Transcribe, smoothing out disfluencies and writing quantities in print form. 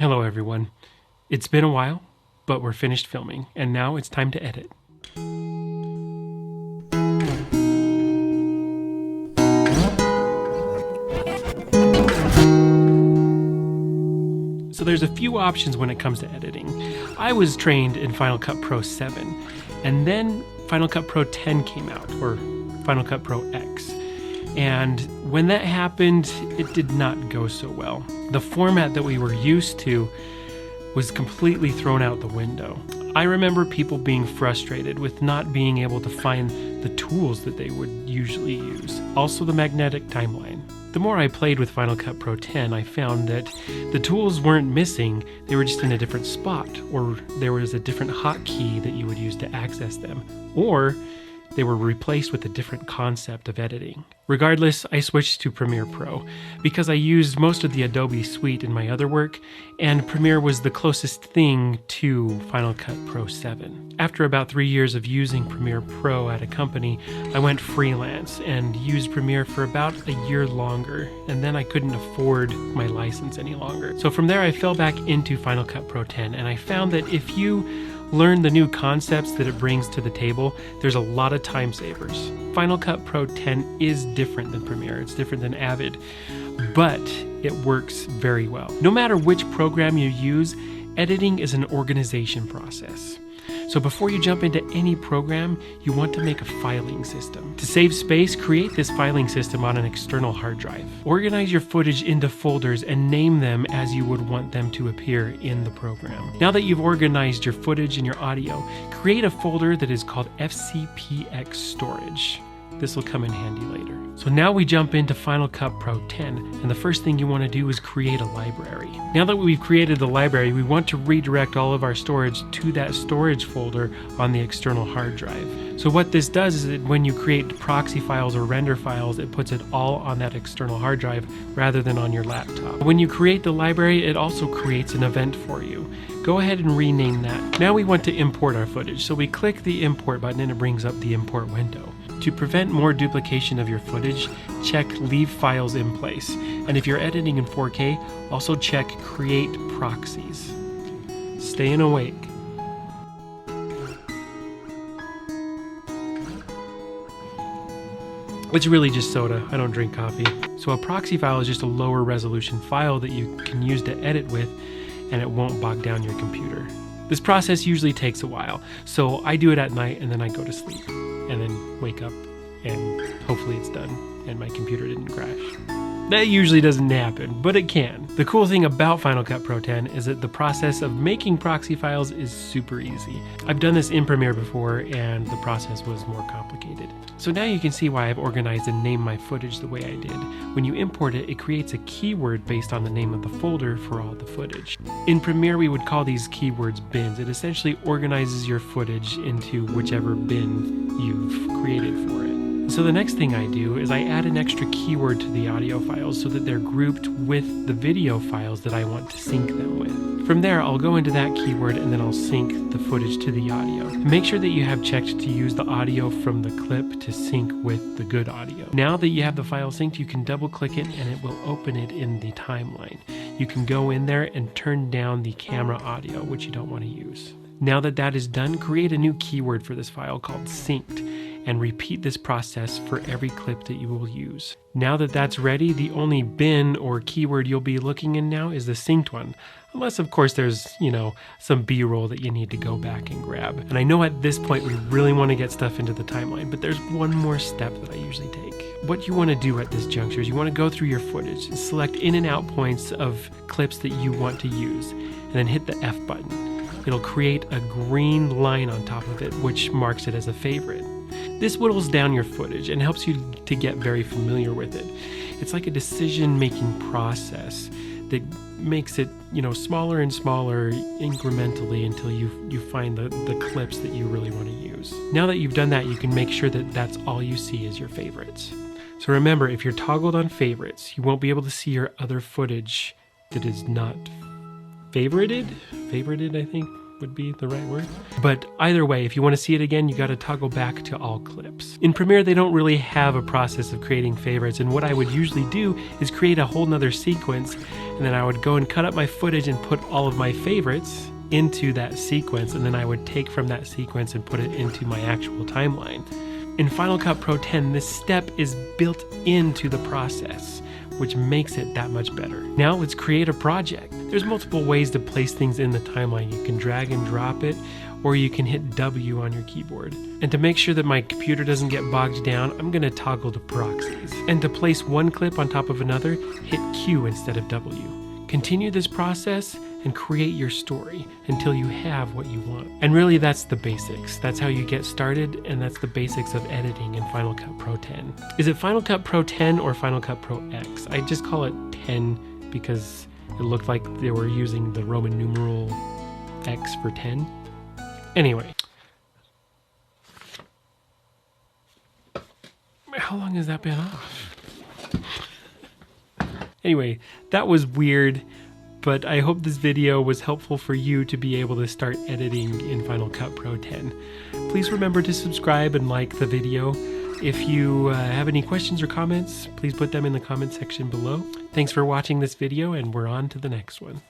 Hello everyone. It's been a while, but we're finished filming, and now it's time to edit. So there's a few options when it comes to editing. I was trained in Final Cut Pro 7, and then Final Cut Pro 10 came out, or Final Cut Pro X. And when that happened, it did not go so well. The format that we were used to was completely thrown out the window. I remember people being frustrated with not being able to find the tools that they would usually use. Also the magnetic timeline. The more I played with Final Cut Pro 10, I found that the tools weren't missing, they were just in a different spot, or there was a different hotkey that you would use to access them, or they were replaced with a different concept of editing. Regardless, I switched to Premiere Pro because I used most of the Adobe suite in my other work, and Premiere was the closest thing to Final Cut Pro 7. After about 3 years of using Premiere Pro at a company, I went freelance and used Premiere for about a year longer, and then I couldn't afford my license any longer. So from there I fell back into Final Cut Pro 10, and I found that if you learn the new concepts that it brings to the table, there's a lot of time savers. Final Cut Pro 10 is different than Premiere, it's different than Avid, but it works very well. No matter which program you use, editing is an organization process. So before you jump into any program, you want to make a filing system. To save space, create this filing system on an external hard drive. Organize your footage into folders and name them as you would want them to appear in the program. Now that you've organized your footage and your audio, create a folder that is called FCPX storage. This will come in handy later. So now we jump into Final Cut Pro 10, and the first thing you want to do is create a library. Now that we've created the library, we want to redirect all of our storage to that storage folder on the external hard drive. So what this does is that when you create proxy files or render files, it puts it all on that external hard drive rather than on your laptop. When you create the library, it also creates an event for you. Go ahead and rename that. Now we want to import our footage, so we click the import button and it brings up the import window. To prevent more duplication of your footage, check Leave Files in Place. And if you're editing in 4K, also check Create Proxies. Staying awake. It's really just soda. I don't drink coffee. So a proxy file is just a lower resolution file that you can use to edit with, and it won't bog down your computer. This process usually takes a while, so I do it at night and then I go to sleep. And then wake up and hopefully it's done and my computer didn't crash. That usually doesn't happen, but it can. The cool thing about Final Cut Pro 10 is that the process of making proxy files is super easy. I've done this in Premiere before and the process was more complicated. So now you can see why I've organized and named my footage the way I did. When you import it, it creates a keyword based on the name of the folder for all the footage. In Premiere, we would call these keywords bins. It essentially organizes your footage into whichever bin you've created for it. So the next thing I do is I add an extra keyword to the audio files so that they're grouped with the video files that I want to sync them with. From there, I'll go into that keyword and then I'll sync the footage to the audio. Make sure that you have checked to use the audio from the clip to sync with the good audio. Now that you have the file synced, you can double click it and it will open it in the timeline. You can go in there and turn down the camera audio, which you don't want to use. Now that that is done, create a new keyword for this file called synced, and repeat this process for every clip that you will use. Now that that's ready, the only bin or keyword you'll be looking in now is the synced one. Unless of course there's, some B-roll that you need to go back and grab. And I know at this point we really want to get stuff into the timeline, but there's one more step that I usually take. What you want to do at this juncture is you want to go through your footage and select in and out points of clips that you want to use, and then hit the F button. It'll create a green line on top of it, which marks it as a favorite. This whittles down your footage and helps you to get very familiar with it. It's like a decision-making process that makes it, smaller and smaller incrementally until you find the clips that you really want to use. Now that you've done that, you can make sure that that's all you see is your favorites. So remember, if you're toggled on favorites, you won't be able to see your other footage that is not favorited. Favorited, I think, would be the right word. But either way, if you want to see it again, you got to toggle back to all clips. In Premiere, they don't really have a process of creating favorites, and what I would usually do is create a whole nother sequence And then I would go and cut up my footage and put all of my favorites into that sequence, and then I would take from that sequence and put it into my actual timeline. In Final Cut Pro 10, this step is built into the process, which makes it that much better. Now let's create a project. There's multiple ways to place things in the timeline. You can drag and drop it, or you can hit W on your keyboard. And to make sure that my computer doesn't get bogged down, I'm gonna toggle to proxies. And to place one clip on top of another, hit Q instead of W. Continue this process and create your story until you have what you want. And really, that's the basics. That's how you get started, and that's the basics of editing in Final Cut Pro 10. Is it Final Cut Pro 10 or Final Cut Pro X? I just call it 10 because it looked like they were using the Roman numeral X for 10. Anyway. How long has that been off? Anyway, that was weird, but I hope this video was helpful for you to be able to start editing in Final Cut Pro 10. Please remember to subscribe and like the video. If you have any questions or comments, please put them in the comment section below. Thanks for watching this video, and we're on to the next one.